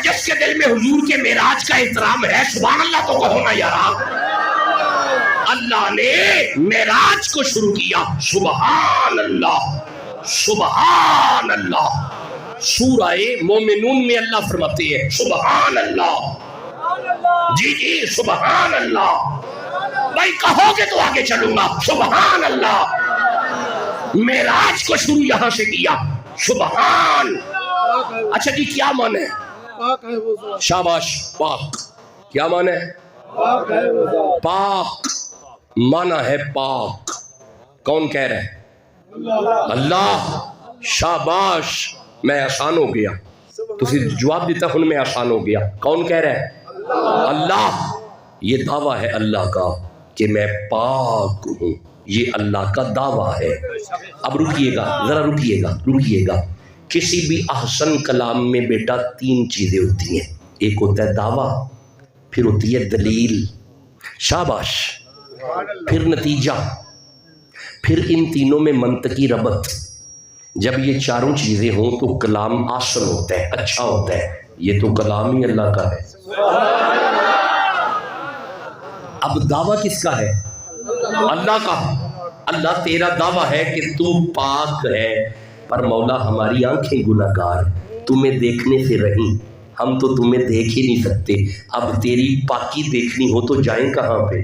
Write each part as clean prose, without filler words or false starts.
جس کے دل میں حضور کے معراج کا احترام ہے سبحان اللہ تو کہو نا یار. اللہ نے معراج کو شروع کیا سبحان اللہ سبحان اللہ. سورہ مومنون میں اللہ فرماتے ہیں سبحان اللہ. جی جی سبحان اللہ. بھائی کہو گے تو آگے چلوں گا سبحان اللہ. معراج کو شروع یہاں سے کیا سبحان. اچھا جی کیا معنی ہے؟ شاباش. پاک کیا معنی ہے؟ پاک معنی ہے پاک. کون کہہ رہے ہیں؟ اللہ. شاباش. میں آسان ہو گیا تو پھر جواب دیتا ہوں میں آسان ہو گیا. کون کہہ رہے ہیں؟ اللہ. یہ دعویٰ ہے اللہ کا کہ میں پاک ہوں. یہ اللہ کا دعویٰ ہے. اب رکیے گا ذرا رکیے گا. کسی بھی احسن کلام میں بیٹا تین چیزیں ہوتی ہیں. ایک ہوتا ہے دعویٰ, پھر ہوتی ہے دلیل, شاباش, پھر نتیجہ, پھر ان تینوں میں منطقی ربط. جب یہ چاروں چیزیں ہوں تو کلام آسن ہوتا ہے, اچھا ہوتا ہے. یہ تو کلام ہی اللہ کا ہے. اب دعویٰ کس کا ہے؟ اللہ کا. اللہ تیرا دعویٰ ہے کہ تو پاک ہے, پر مولا ہماری آنکھیں گناہگار تمہیں دیکھنے سے رہیں, ہم تو تمہیں دیکھ ہی نہیں سکتے. اب تیری پاکی دیکھنی ہو تو جائیں کہاں پہ؟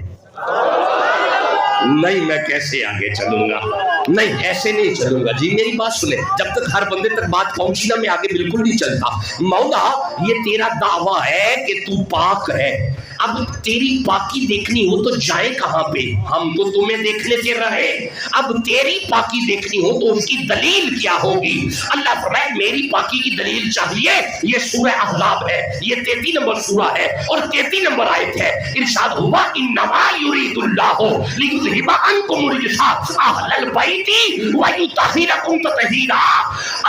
نہیں میں کیسے آگے چلوں گا؟ نہیں ایسے نہیں چلوں گا. جی میری بات سنیں, جب تک ہر بندے تک بات پہنچی نا میں آگے بالکل نہیں چلتا. مولا یہ تیرا دعویٰ ہے کہ تو پاک ہے, اب تیری پاکی دیکھنی ہو تو جائیں کہاں پہ؟ ہم تو تمہیں دیکھنے سے رہے. اب تیری پاکی دیکھنی ہو تو اس کی دلیل کیا ہوگی؟ اللہ فرمائے میری پاکی کی دلیل چاہیے. یہ سورہ احزاب ہے, یہ 33 نمبر سورہ ہے اور 33 نمبر آیت ہے. ارشاد ہوا انما یرید اللہ لیذھب عنکم الرجس اہل البیت ویطہرکم تطہیرا.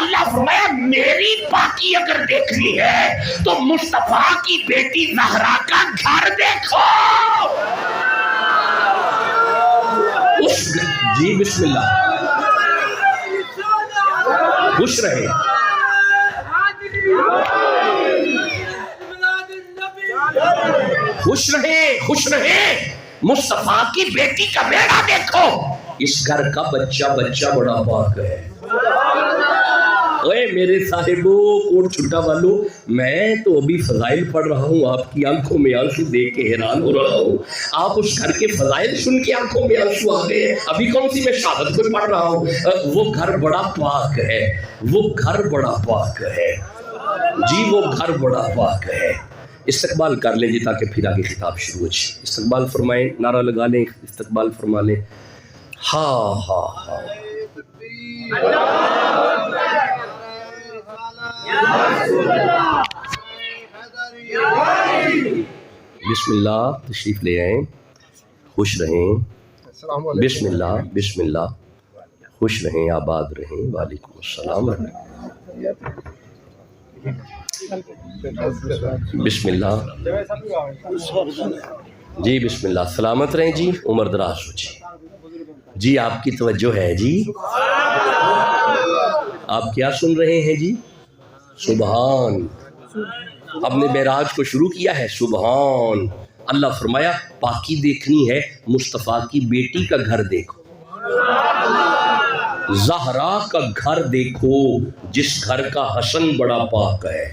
اللہ فرمایا میری پاکی اگر دیکھنی ہے تو مصطفیٰ کی بیٹی زہرا کا گھر دیکھو. جی بسم اللہ. خوش رہے. خوش رہے. مصطفیٰ کی بیٹی کا بیڑا دیکھو. اس گھر کا بچہ بڑا پاک ہے. اے میرے صاحبو کوٹ چھٹا والو, میں تو ابھی فضائل پڑھ رہا ہوں, آپ کی آنکھوں میں آنسو دیکھ کے حیران ہو رہا ہوں. آپ اس گھر کے فضائل سن کے آنکھوں میں آنسو آ گئے. ابھی کون سی میں شہادت کو پڑھ رہا ہوں. وہ گھر بڑا پاک ہے, وہ گھر بڑا پاک ہے. جی وہ گھر بڑا پاک ہے. استقبال کر لیں جی تاکہ پھر آگے خطاب شروع ہو جائے. استقبال فرمائیں, نعرہ لگا لیں, استقبال فرما لیں. ہاں ہاں ہاں. بسم اللہ. تشریف لے آئیں. خوش رہیں. بسم اللہ بسم اللہ. خوش رہیں, آباد رہیں. وعلیکم السلام. بسم اللہ. جی بسم اللہ. سلامت رہیں جی, عمر دراز ہو جی. جی آپ کی توجہ ہے جی. آپ کیا سن رہے ہیں جی؟ سبحان. اب نے معراج کو شروع کیا ہے سبحان. اللہ فرمایا پاکی دیکھنی ہے مصطفیٰ کی بیٹی کا گھر دیکھو, زہرا کا گھر دیکھو, جس گھر کا حسن بڑا پاک ہے,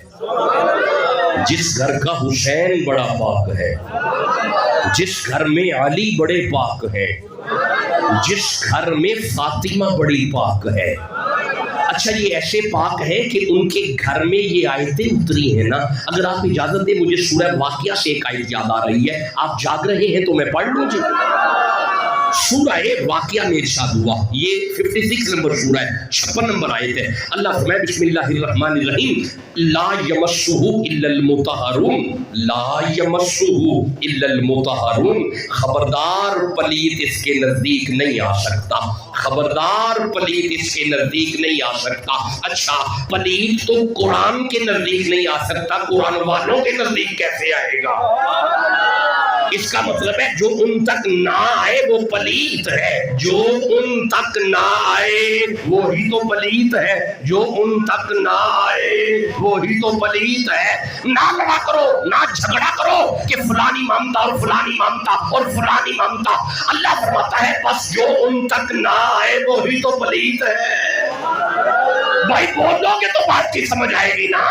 جس گھر کا حسین بڑا پاک ہے, جس گھر میں علی بڑے پاک ہے, جس گھر میں فاطمہ بڑی پاک ہے. اچھا یہ ایسے پاک ہے کہ ان کے گھر میں یہ آیتیں اتری ہیں نا. اگر آپ اجازت دیں مجھے سورہ واقعہ سے ایک آیت یاد آ رہی ہے. آپ جاگ رہے ہیں تو میں پڑھ لوں جی. سورہ واقعہ میں ارشاد ہوا, یہ 56 نمبر سورہ ہے, 56 نمبر آیت ہے. اللہ فرمائے بسم اللہ الرحمن الرحیم لا یمسہ الا المطہرون, لا یمسہ الا المطہرون. خبردار پلید اس کے نزدیک نہیں آ سکتا, خبردار پلید اس کے نزدیک نہیں آ سکتا. اچھا پلید تو قرآن کے نزدیک نہیں آ سکتا, قرآن والوں کے نزدیک کیسے آئے گا؟ اس کا مطلب ہے جو ان تک نہ آئے وہ پلیت ہے، جو ان تک نہ آئے وہی تو پلیت ہے، جو ان تک نہ آئے وہی تو پلیت ہے۔ نہ لڑا کرو، نہ جھگڑا کرو کہ فلانی مانتا اور فلانی مانتا اور فلانی مانتا۔ اللہ فرماتا ہے بس جو ان تک نہ آئے وہی تو پلیت ہے۔ بھائی بولو گے تو بات کی سمجھ آئے گی نا۔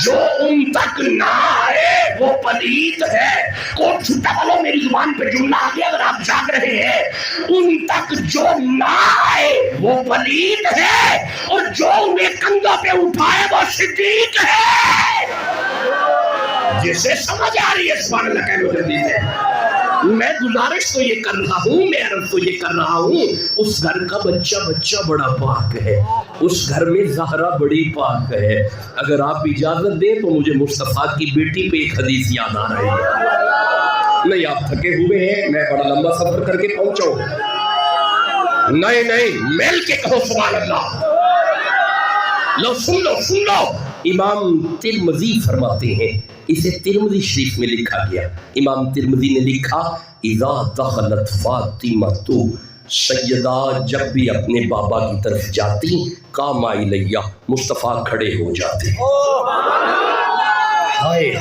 جو ان تک نہ آئے وہ پلیت ہے۔ کوٹ چھٹا والوں میری زبان پہ جملہ آ گیا اگر آپ جاگ رہے ہیں، ان تک جو نہ آئے وہ پلیت ہے، اور جو انہیں کندھوں پہ اٹھائے وہ صدیق ہے۔ جسے سمجھ آ رہی ہے سبحان اللہ کہہ لو جلدی سے۔ میں گزارش تو یہ کر رہا ہوں، میں عرض تو یہ کر رہا ہوں، اس گھر کا بچہ بڑا پاک ہے، اس گھر میں زہرا بڑی پاک ہے۔ اگر آپ اجازت دیں تو مجھے مصطفیٰ کی بیٹی پہ ایک حدیث یاد آ رہی ہے۔ نہیں آپ تھکے ہوئے ہیں، میں بڑا لمبا سفر کر کے پہنچا ہوں۔ نہیں مل کے کہو سبحان اللہ۔ لو سن لو امام ترمذی فرماتے ہیں، اسے ترمذی شریف میں لکھا گیا، امام ترمذی نے لکھا اذا دخلت فاطمہ تو سیدہ جب بھی اپنے بابا کی طرف جاتی قام الیہ مصطفیٰ کھڑے ہو جاتے۔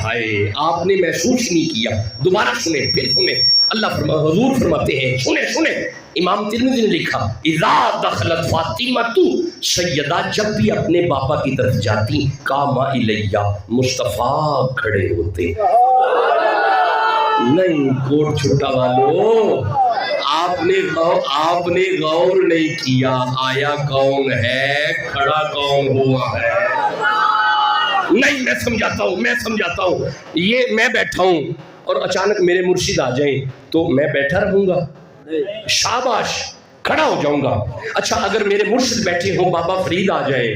ہائے آپ نے محسوس نہیں کیا، دوبارہ سنیں پھر سنیں، حضور فرماتے ہیں سنیں امام ترمذی نے لکھا اذا دخلت فاطمہ تو سیدہ جب بھی اپنے بابا کی طرف جاتی قام الیہ مصطفیٰ کھڑے ہوتے۔ نہیں کوٹ چھٹا والو آپ نے غور نہیں کیا، آیا کون ہے، کھڑا کون ہوا ہے۔ نہیں میں سمجھاتا ہوں، یہ میں بیٹھا ہوں اور اچانک میرے مرشد آ جائیں تو میں بیٹھا رہوں گا؟ شاباش، کھڑا ہو جاؤں گا۔ اچھا اگر میرے مرشد بیٹھے ہوں، بابا فرید آ جائے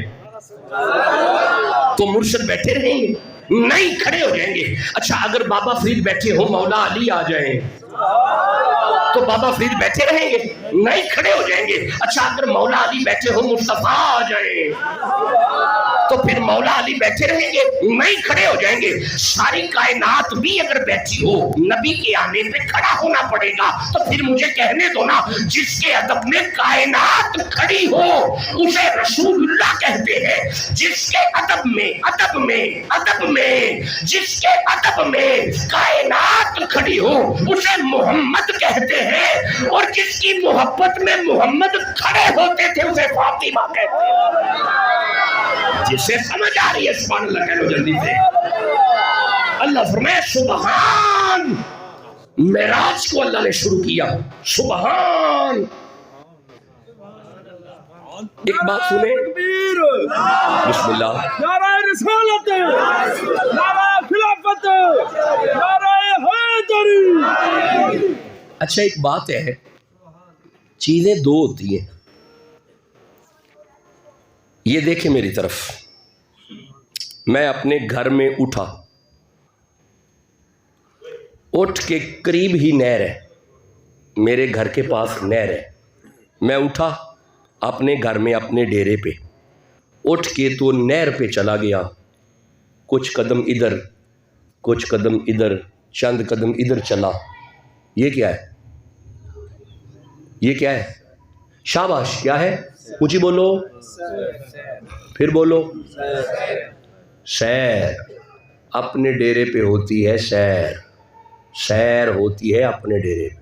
تو مرشد بیٹھے رہیں گے؟ نہیں کھڑے ہو جائیں گے۔ اچھا اگر بابا فرید بیٹھے ہوں، مولا علی آ جائیں تو بابا فرید بیٹھے رہیں گے؟ نہیں کھڑے ہو جائیں گے۔ اچھا اگر مولا علی بیٹھے ہوں، مصطفیٰ آ جائیں تو پھر مولا علی بیٹھے رہیں گے؟ نہیں کھڑے ہو جائیں گے۔ ساری کائنات بھی اگر بیٹھی ہو، نبی کے آنے پہ کھڑا ہونا پڑے گا، تو پھر مجھے کہنے دو نا، جس کے ادب میں کائنات کھڑی ہو اسے رسول اللہ کہتے ہیں، جس کے ادب میں جس کے ادب میں کائنات کھڑی ہو اسے محمد کہتے ہیں، اور جس کی محبت میں محمد کھڑے ہوتے تھے اسے فاطمہ کہتے ہیں۔ جسے سمجھ آ رہی ہے سبحان اللہ کہہ لو جلدی سے۔ اللہ فرمائے سبحان، معراج کو اللہ نے شروع کیا سبحان۔ ایک بات سنیں، بسم اللہ، نعرہ رسالت، نعرہ خلافت، نعرہ حیدری۔ اچھا ایک بات ہے، چیزیں دو ہوتی ہیں۔ یہ دیکھیں میری طرف، میں اپنے گھر میں اٹھ کے قریب ہی نہر ہے، میرے گھر کے پاس نہر ہے، میں اٹھا اپنے گھر میں اپنے ڈیرے پہ، اٹھ کے تو نہر پہ چلا گیا، کچھ قدم ادھر کچھ قدم ادھر، چند قدم ادھر چلا، یہ کیا ہے؟ یہ کیا ہے؟ شاباش، کیا ہے؟ کچھ ہی بولو، پھر بولو، سیر۔ اپنے ڈیرے پہ ہوتی ہے سیر ہوتی ہے اپنے ڈیرے پہ۔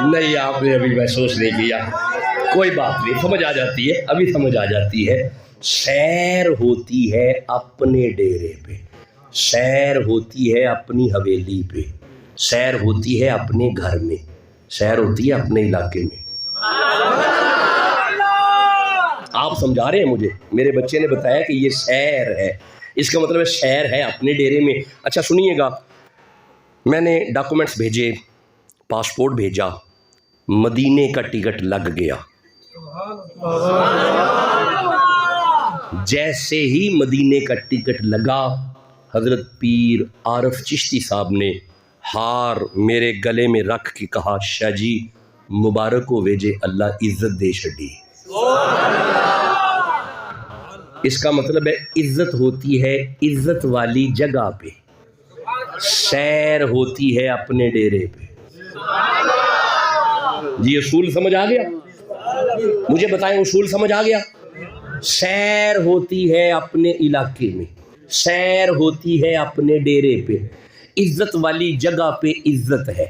نہیں آپ نے ابھی محسوس نہیں کیا، کوئی بات نہیں، سمجھ آ جاتی ہے، ابھی سمجھ آ جاتی ہے۔ سیر ہوتی ہے اپنے ڈیرے پہ، سیر ہوتی ہے اپنی حویلی پہ، سیر ہوتی ہے اپنے گھر میں، سیر ہوتی ہے اپنے علاقے میں۔ آپ سمجھا رہے ہیں مجھے؟ میرے بچے نے بتایا کہ یہ سیر ہے، اس کا مطلب ہے سیر ہے اپنے ڈیرے میں۔ اچھا سنیے گا، میں نے ڈاکومنٹس بھیجے، پاسپورٹ بھیجا، مدینے کا ٹکٹ لگ گیا۔ جیسے ہی مدینے کا ٹکٹ لگا، حضرت پیر عارف چشتی صاحب نے ہار میرے گلے میں رکھ کے کہا، شاہ جی مبارک ہو ویجے، اللہ عزت دے چھڈی۔ اس کا مطلب ہے عزت ہوتی ہے عزت والی جگہ پہ، سیر ہوتی ہے اپنے ڈیرے پہ. جی اصول سمجھ آ گیا؟ مجھے بتائیں اصول سمجھ آ گیا؟ سیر ہوتی ہے اپنے علاقے میں، سیر ہوتی ہے اپنے ڈیرے پہ. عزت والی جگہ پہ عزت ہے.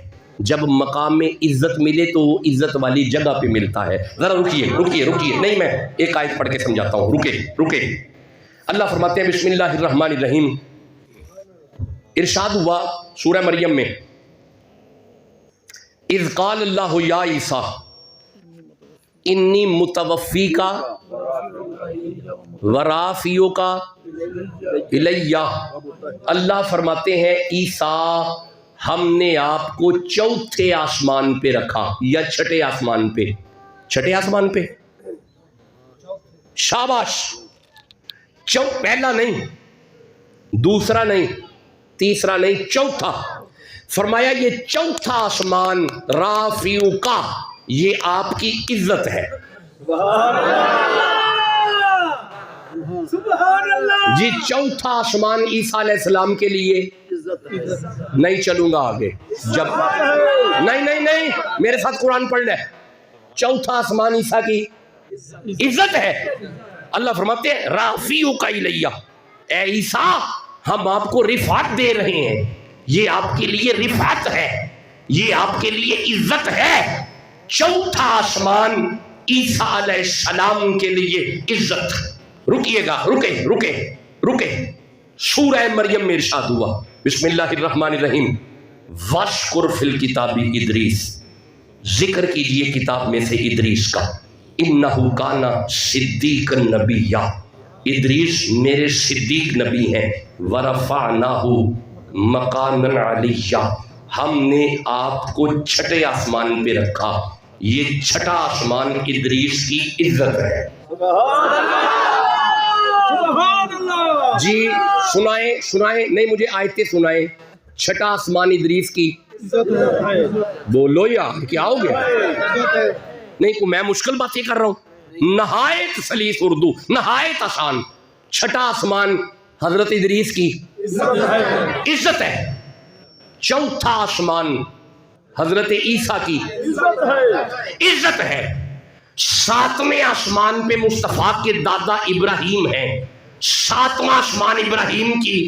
جب مقام میں عزت ملے تو وہ عزت والی جگہ پہ ملتا ہے. ذرا رکیے نہیں، میں ایک آیت پڑھ کے سمجھاتا ہوں. رکے. اللہ فرماتے ہیں بسم اللہ الرحمن الرحیم. ارشاد ہوا سورہ مریم میں، اذ قال اللہ یا عیسیٰ انی متوفیک ورافعک الیہ. اللہ فرماتے ہیں عیسیٰ ہم نے آپ کو چوتھے آسمان پہ رکھا یا چھٹے آسمان پہ؟ چھٹے آسمان پہ. شاباش. پہلا نہیں، دوسرا نہیں، تیسرا نہیں، چوتھا. فرمایا یہ چوتھا آسمان رافعک، یہ آپ کی عزت ہے. سبحان اللہ. جی چوتھا آسمان عیسیٰ علیہ السلام کے لیے نہیں. چلوں گا آگے. جب نہیں میرے ساتھ قرآن پڑھ لے. چوتھا آسمان عیسیٰ کی عزت ہے. اللہ فرماتے ہیں رافعک الیہ، اے عیسیٰ ہم آپ کو رفعت دے رہے ہیں. یہ آپ کے لیے رفعت ہے، یہ آپ کے لیے عزت ہے. چوتھا آسمان عیسیٰ علیہ السلام کے لیے عزت. رکیے گا، رکے. سورہ مریم میں ارشاد ہوا بسم اللہ الرحمن الرحیم وَاذْكُرْ فِي الْكِتَابِ ادریس. ذکر کیجئے کتاب میں سے ادریس کا. اِنَّهُ كَانَ صِدِّيقًا نَبِيًّا، ادریس میرے صدیق نبی ہیں. وَرَفَعْنَاهُ مَقَامًا عَلِيًّا، ہم نے آپ کو چھٹے آسمان پہ رکھا. یہ چھٹا آسمان ادریس کی عزت ہے. جی سنائیں نہیں مجھے آیتیں سنائیں. چھٹا آسمان ادریس کی بولو یار کیا ہو گیا؟ نہیں میں مشکل باتیں کر رہا ہوں. نہایت سلیس اردو، نہایت آسان. چھٹا آسمان حضرت ادریس کی عزت ہے. چوتھا آسمان حضرت عیسیٰ کی عزت ہے. ساتویں آسمان پہ مصطفیٰ کے دادا ابراہیم ہیں. ساتواں آسمان ابراہیم کی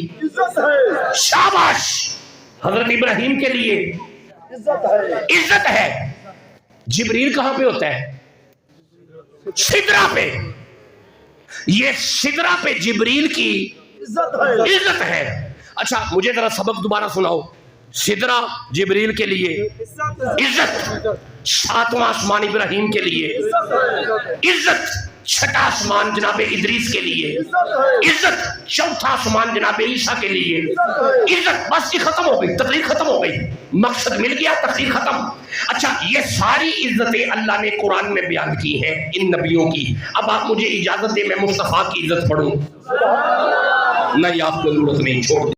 شاباش. حضرت ابراہیم کے لیے عزت ہے. جبریل کہاں پہ ہوتا ہے؟ سدرہ پہ. یہ سدرہ پہ جبریل کی عزت ہے. اچھا مجھے ذرا سبق دوبارہ سناؤ. سدرہ جبریل کے لیے عزت، ساتواں آسمان ابراہیم کے لیے عزت، چھٹا آسمان جناب ادریس کے لیے عزت، چوتھا آسمان جناب عیسیٰ کے لیے عزت. بس یہ ختم ہو گئی، تقریر ختم ہو گئی، مقصد مل گیا، تقریر ختم. اچھا یہ ساری عزتیں اللہ نے قرآن میں بیان کی ہیں ان نبیوں کی. اب آپ مجھے اجازت دیں میں مصطفیٰ کی عزت پڑھوں. نہیں آپ کو ضرورت نہیں، چھوڑ